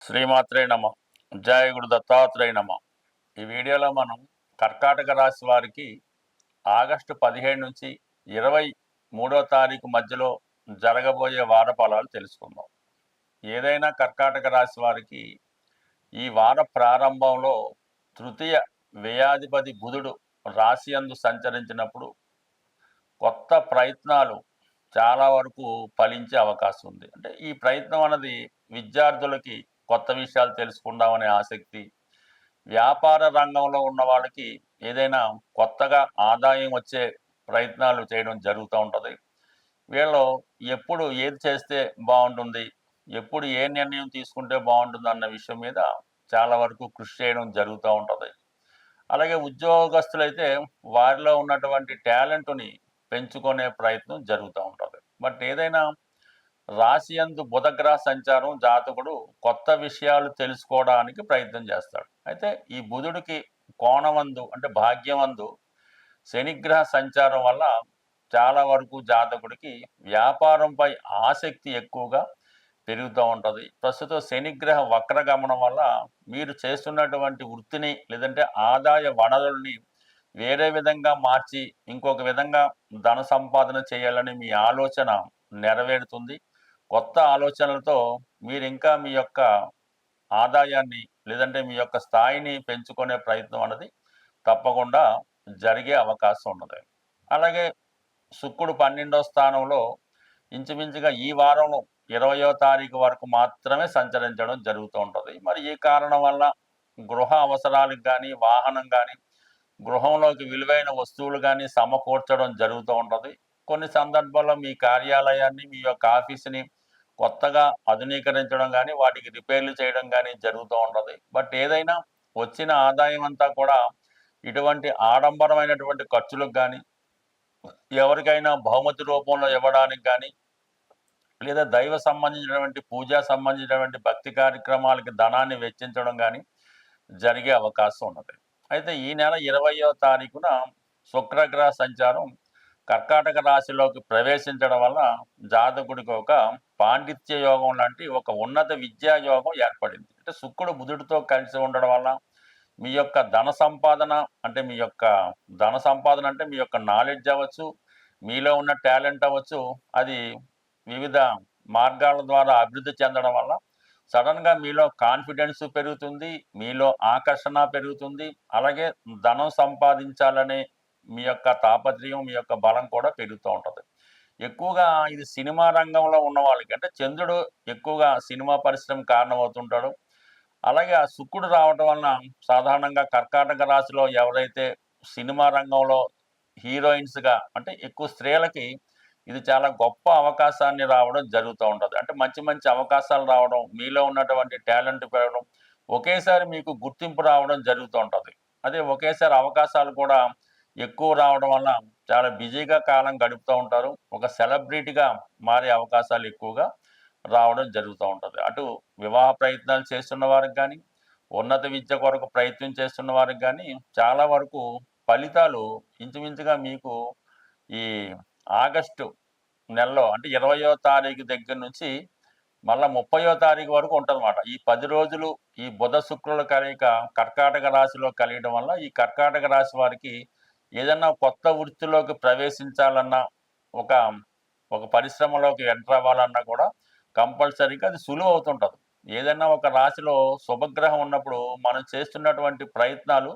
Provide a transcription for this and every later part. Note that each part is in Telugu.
శ్రీమాత్రే నమ. జయ గురు దత్తాత్రేయ నమ. ఈ వీడియోలో మనం కర్కాటక రాశి వారికి ఆగస్టు 17 నుంచి 23వ తారీఖు మధ్యలో జరగబోయే వార ఫలాలు తెలుసుకుందాం. ఏదైనా కర్కాటక రాశి వారికి ఈ వార ప్రారంభంలో తృతీయ వ్యయాధిపతి బుధుడు రాశి యందు సంచరించినప్పుడు కొత్త ప్రయత్నాలు చాలా వరకు ఫలించే అవకాశం ఉంది. అంటే ఈ ప్రయత్నం అన్నది విద్యార్థులకి కొత్త విషయాలు తెలుసుకుందామనే ఆసక్తి, వ్యాపార రంగంలో ఉన్న వాళ్ళకి ఏదైనా కొత్తగా ఆదాయం వచ్చే ప్రయత్నాలు చేయడం జరుగుతూ ఉంటుంది. వీళ్ళు ఎప్పుడు ఏది చేస్తే బాగుంటుంది, ఎప్పుడు ఏ నిర్ణయం తీసుకుంటే బాగుంటుంది అన్న విషయం మీద చాలా వరకు కృషి చేయడం జరుగుతూ ఉంటుంది. అలాగే ఉద్యోగస్తులైతే వారిలో ఉన్నటువంటి టాలెంట్ని పెంచుకునే ప్రయత్నం జరుగుతూ ఉంటుంది. బట్ ఏదైనా రాశి యందు బుధగ్రహ సంచారం జాతకుడు కొత్త విషయాలు తెలుసుకోవడానికి ప్రయత్నం చేస్తాడు. అయితే ఈ బుధుడికి కోణమందు అంటే భాగ్యమందు శనిగ్రహ సంచారం వల్ల చాలా వరకు జాతకుడికి వ్యాపారంపై ఆసక్తి ఎక్కువగా పెరుగుతూ ఉంటుంది. ప్రస్తుతం శనిగ్రహ వక్రగమనం వల్ల మీరు చేస్తున్నటువంటి వృత్తిని లేదంటే ఆదాయ వనరుల్ని వేరే విధంగా మార్చి ఇంకొక విధంగా ధన సంపాదన చేయాలని మీ ఆలోచన నెరవేరుతుంది. కొత్త ఆలోచనలతో మీరు ఇంకా మీ యొక్క ఆదాయాన్ని లేదంటే మీ యొక్క స్థాయిని పెంచుకునే ప్రయత్నం అనేది తప్పకుండా జరిగే అవకాశం ఉన్నది. అలాగే శుక్రుడు 12వ స్థానంలో ఇంచుమించుగా ఈ వారంలో 20వ తారీఖు వరకు మాత్రమే సంచరించడం జరుగుతూ ఉంటుంది. మరి ఈ కారణం వల్ల గృహ అవసరాలకు కానీ, వాహనం కానీ, గృహంలోకి విలువైన వస్తువులు కానీ సమకూర్చడం జరుగుతూ ఉంటుంది. కొన్ని సందర్భాల్లో మీ కార్యాలయాన్ని, మీ యొక్క ఆఫీసుని కొత్తగా ఆధునీకరించడం కానీ, వాటికి రిపేర్లు చేయడం కానీ జరుగుతూ ఉంటుంది. బట్ ఏదైనా వచ్చిన ఆదాయం అంతా కూడా ఇటువంటి ఆడంబరమైనటువంటి ఖర్చులకు కానీ, ఎవరికైనా బహుమతి రూపంలో ఇవ్వడానికి కానీ, లేదా దైవ సంబంధించినటువంటి పూజా సంబంధించినటువంటి భక్తి కార్యక్రమాలకి ధనాన్ని వెచ్చించడం కానీ జరిగే అవకాశం ఉన్నది. అయితే ఈ నెల 20వ తారీఖున శుక్రగ్రహ సంచారం కర్కాటక రాశిలోకి ప్రవేశించడం వల్ల జాతకుడికి ఒక పాండిత్య యోగం లాంటి ఒక ఉన్నత విద్యా యోగం ఏర్పడింది. అంటే శుక్రుడు బుధుడితో కలిసి ఉండడం వల్ల మీ యొక్క ధన సంపాదన అంటే మీ యొక్క నాలెడ్జ్ అవ్వచ్చు, మీలో ఉన్న టాలెంట్ అవ్వచ్చు, అది వివిధ మార్గాల ద్వారా అభివృద్ధి చెందడం వల్ల సడన్గా మీలో కాన్ఫిడెన్స్ పెరుగుతుంది, మీలో ఆకర్షణ పెరుగుతుంది. అలాగే ధనం సంపాదించాలనే మీ యొక్క తాపత్రయం, మీ యొక్క బలం కూడా పెరుగుతూ ఉంటుంది. ఎక్కువగా ఇది సినిమా రంగంలో ఉన్న వాళ్ళకి అంటే చంద్రుడు ఎక్కువగా సినిమా పరిశ్రమ కారణమవుతుంటాడు. అలాగే ఆ శుక్రుడు రావటం వలన సాధారణంగా కర్కాటక రాశిలో ఎవరైతే సినిమా రంగంలో హీరోయిన్స్గా అంటే ఎక్కువ స్త్రీలకి ఇది చాలా గొప్ప అవకాశాన్ని రావడం జరుగుతూ ఉంటుంది. అంటే మంచి మంచి అవకాశాలు రావడం, మీలో ఉన్నటువంటి టాలెంట్ పెరగడం, ఒకేసారి మీకు గుర్తింపు రావడం జరుగుతూ ఉంటుంది. అదే ఒకేసారి అవకాశాలు కూడా ఎక్కువ రావడం వల్ల చాలా బిజీగా కాలం గడుపుతూ ఉంటారు. ఒక సెలబ్రిటీగా మారే అవకాశాలు ఎక్కువగా రావడం జరుగుతూ ఉంటుంది. అటు వివాహ ప్రయత్నాలు చేస్తున్న వారికి కానీ, ఉన్నత విద్య కొరకు ప్రయత్నం చేస్తున్న వారికి కానీ చాలా వరకు ఫలితాలు ఇంచుమించుగా మీకు ఈ ఆగస్టు నెలలో అంటే 20వ తారీఖు దగ్గర నుంచి మళ్ళా 30వ తారీఖు వరకు ఉంటుందన్నమాట. ఈ 10 రోజులు ఈ బుధ శుక్రుల కలయిక కర్కాటక రాశిలో కలియడం వల్ల ఈ కర్కాటక రాశి వారికి ఏదన్నా కొత్త వృత్తిలోకి ప్రవేశించాలన్నా, ఒక ఒక పరిశ్రమలోకి ఎంటర్ అవ్వాలన్నా కూడా కంపల్సరీగా అది సులువు అవుతుంటుంది. ఏదైనా ఒక రాశిలో శుభగ్రహం ఉన్నప్పుడు మనం చేస్తున్నటువంటి ప్రయత్నాలు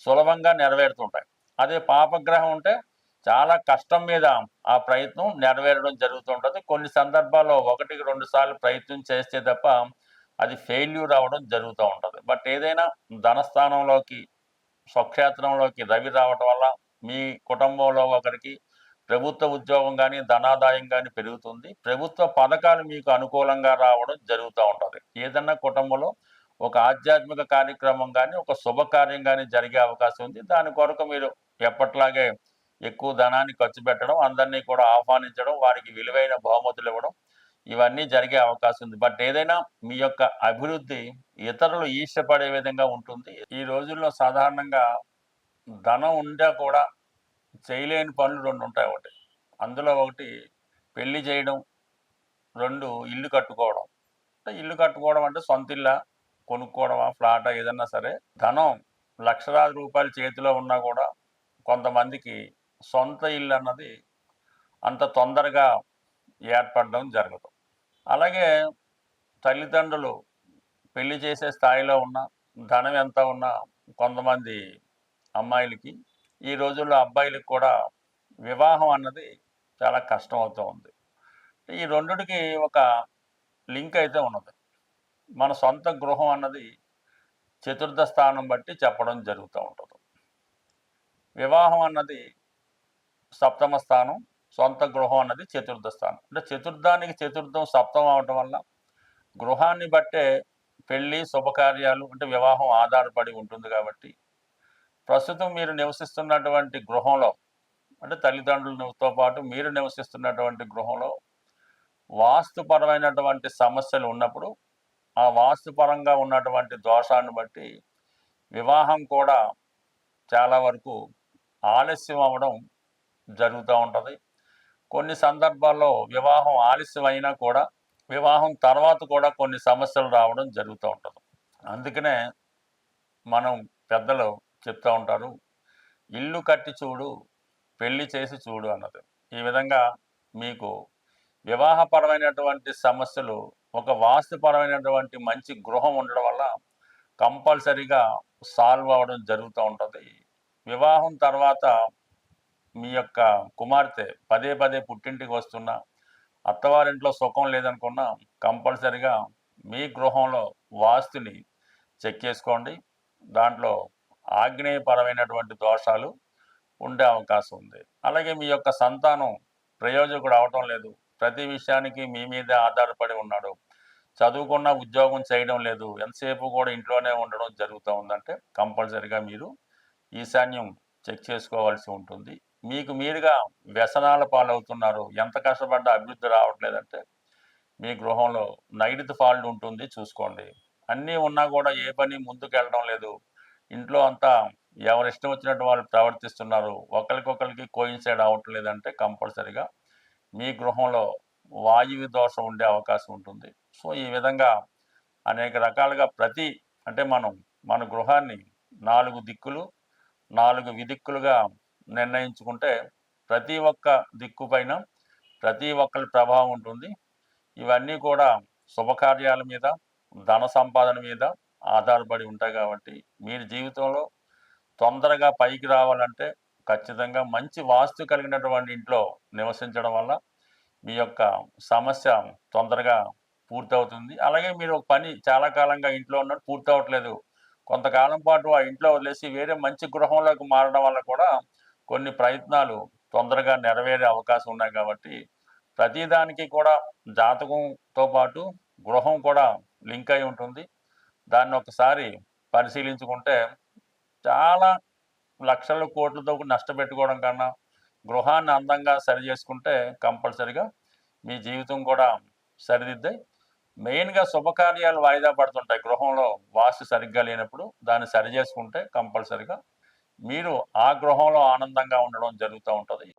సులభంగా నెరవేరుతుంటాయి. అదే పాపగ్రహం ఉంటే చాలా కష్టం మీద ఆ ప్రయత్నం నెరవేరడం జరుగుతుంటుంది. కొన్ని సందర్భాల్లో 1కి 2 సార్లు ప్రయత్నం చేస్తే తప్ప అది ఫెయిల్యూర్ అవ్వడం జరుగుతూ ఉంటుంది. బట్ ఏదైనా ధనస్థానంలోకి, స్వక్షేత్రంలోకి రవి రావటం వల్ల మీ కుటుంబంలో ఒకరికి ప్రభుత్వ ఉద్యోగం కానీ, ధనాదాయం కానీ పెరుగుతుంది. ప్రభుత్వ పథకాలు మీకు అనుకూలంగా రావడం జరుగుతూ ఉంటుంది. ఏదన్నా కుటుంబంలో ఒక ఆధ్యాత్మిక కార్యక్రమం కానీ, ఒక శుభకార్యం కానీ జరిగే అవకాశం ఉంది. దాని కొరకు మీరు ఎప్పట్లాగే ఎక్కువ ధనాన్ని ఖర్చు పెట్టడం, అందరినీ కూడా ఆహ్వానించడం, వారికి విలువైన బహుమతులు ఇవ్వడం, ఇవన్నీ జరిగే అవకాశం ఉంది. బట్ ఏదైనా మీ యొక్క అభివృద్ధి ఇతరులు ఈర్ష్యపడే విధంగా ఉంటుంది. ఈ రోజుల్లో సాధారణంగా ధనం ఉండా కూడా చేయలేని పనులు 2 ఉంటాయి. అందులో ఒకటి పెళ్లి చేయడం, 2 ఇల్లు కట్టుకోవడం. అంటే ఇల్లు కట్టుకోవడం అంటే సొంత ఇల్లా, కొనుక్కోవడమా, ఫ్లాటా ఏదన్నా సరే ధనం లక్షలాది రూపాయలు చేతిలో ఉన్నా కూడా కొంతమందికి సొంత ఇల్లు అన్నది అంత తొందరగా ఏర్పడడం జరగదు. అలాగే తల్లిదండ్రులు పెళ్లి చేసే స్థాయిలో ఉన్న, ధనం ఎంత ఉన్నా కొంతమంది అమ్మాయిలకి ఈ రోజుల్లో అబ్బాయిలకి కూడా వివాహం అన్నది చాలా కష్టం అవుతూ ఉంది. ఈ రెండిటికి ఒక లింక్ అయితే ఉన్నది. మన సొంత గృహం అన్నది చతుర్థ స్థానం బట్టి చెప్పడం జరుగుతూ ఉంటుంది. వివాహం అన్నది సప్తమ స్థానం, సొంత గృహం అన్నది చతుర్థ స్థానం. అంటే చతుర్థానికి చతుర్థం సప్తమం అవటం వల్ల గృహాన్ని బట్టే పెళ్ళి శుభకార్యాలు అంటే వివాహం ఆధారపడి ఉంటుంది కాబట్టి ప్రస్తుతం మీరు నివసిస్తున్నటువంటి గృహంలో అంటే తల్లిదండ్రులతో పాటు మీరు నివసిస్తున్నటువంటి గృహంలో వాస్తుపరమైనటువంటి సమస్యలు ఉన్నప్పుడు ఆ వాస్తుపరంగా ఉన్నటువంటి దోషాన్ని బట్టి వివాహం కూడా చాలా వరకు ఆలస్యం అవ్వడం జరుగుతూ ఉంటుంది. కొన్ని సందర్భాల్లో వివాహం ఆలస్యం అయినా కూడా వివాహం తర్వాత కూడా కొన్ని సమస్యలు రావడం జరుగుతూ ఉంటుంది. అందుకనే మనం పెద్దలు చెప్తూ ఉంటారు, ఇల్లు కట్టి చూడు, పెళ్లి చేసి చూడు అన్నది. ఈ విధంగా మీకు వివాహపరమైనటువంటి సమస్యలు ఒక వాస్తుపరమైనటువంటి మంచి గృహం ఉండడం వల్ల కంపల్సరీగా సాల్వ్ అవ్వడం జరుగుతూ ఉంటుంది. వివాహం తర్వాత మీ యొక్క కుమార్తె పదే పదే పుట్టింటికి వస్తున్నా, అత్తవారింట్లో సుఖం లేదనుకున్నా కంపల్సరీగా మీ గృహంలో వాస్తుని చెక్ చేసుకోండి. దాంట్లో ఆగ్నేయపరమైనటువంటి దోషాలు ఉండే అవకాశం ఉంది. అలాగే మీ యొక్క సంతానం ప్రయోజకుడు అవటం లేదు, ప్రతి విషయానికి మీ మీదే ఆధారపడి ఉన్నాడు, చదువుకున్న ఉద్యోగం చేయడం లేదు, ఎంతసేపు కూడా ఇంట్లోనే ఉండడం జరుగుతూ ఉందంటే కంపల్సరీగా మీరు ఈశాన్యం చెక్ చేసుకోవాల్సి ఉంటుంది. మీకు మీరుగా వ్యసనాల పాలవుతున్నారు, ఎంత కష్టపడ్డా అభివృద్ధి రావట్లేదంటే మీ గృహంలో నైరుతి ఫాల్ట్ ఉంటుంది, చూసుకోండి. అన్నీ ఉన్నా కూడా ఏ పని ముందుకు వెళ్ళడం లేదు, ఇంట్లో అంతా ఎవరిష్టం వచ్చినట్టు వాళ్ళు ప్రవర్తిస్తున్నారు, ఒకరికొకరికి కోయిన్సైడ్ అవ్వట్లేదంటే కంపల్సరీగా మీ గృహంలో వాయువు దోషం ఉండే అవకాశం ఉంటుంది. సో ఈ విధంగా అనేక రకాలుగా అంటే మన గృహాన్ని 4 దిక్కులు 4 విదిక్కులుగా నిర్ణయించుకుంటే ప్రతి ఒక్క దిక్కు పైన ప్రతి ఒక్కరి ప్రభావం ఉంటుంది. ఇవన్నీ కూడా శుభకార్యాల మీద, ధన సంపాదన మీద ఆధారపడి ఉంటాయి కాబట్టి మీరు జీవితంలో తొందరగా పైకి రావాలంటే ఖచ్చితంగా మంచి వాస్తు కలిగినటువంటి ఇంట్లో నివసించడం వల్ల మీ యొక్క సమస్య తొందరగా పూర్తవుతుంది. అలాగే మీరు ఒక పని చాలా కాలంగా ఇంట్లో ఉన్నట్టు పూర్తవట్లేదు, కొంతకాలం పాటు ఆ ఇంట్లో వదిలేసి వేరే మంచి గృహంలోకి మారడం వల్ల కూడా కొన్ని ప్రయత్నాలు తొందరగా నెరవేరే అవకాశం ఉన్నాయి కాబట్టి ప్రతిదానికి కూడా జాతకంతో పాటు గృహం కూడా లింక్ అయి ఉంటుంది. దాన్ని ఒకసారి పరిశీలించుకుంటే చాలా లక్షల కోట్లతో నష్టపెట్టుకోవడం కన్నా గృహాన్ని అందంగా సరి చేసుకుంటే కంపల్సరిగా మీ జీవితం కూడా సరిదిద్దే. మెయిన్గా శుభకార్యాలు వాయిదా పడుతుంటాయి గృహంలో వాస్తు సరిగ్గా లేనప్పుడు, దాన్ని సరి చేసుకుంటే కంపల్సరిగా మీరు ఆ గృహంలో ఆనందంగా ఉండడం జరుగుతూ ఉంటుంది.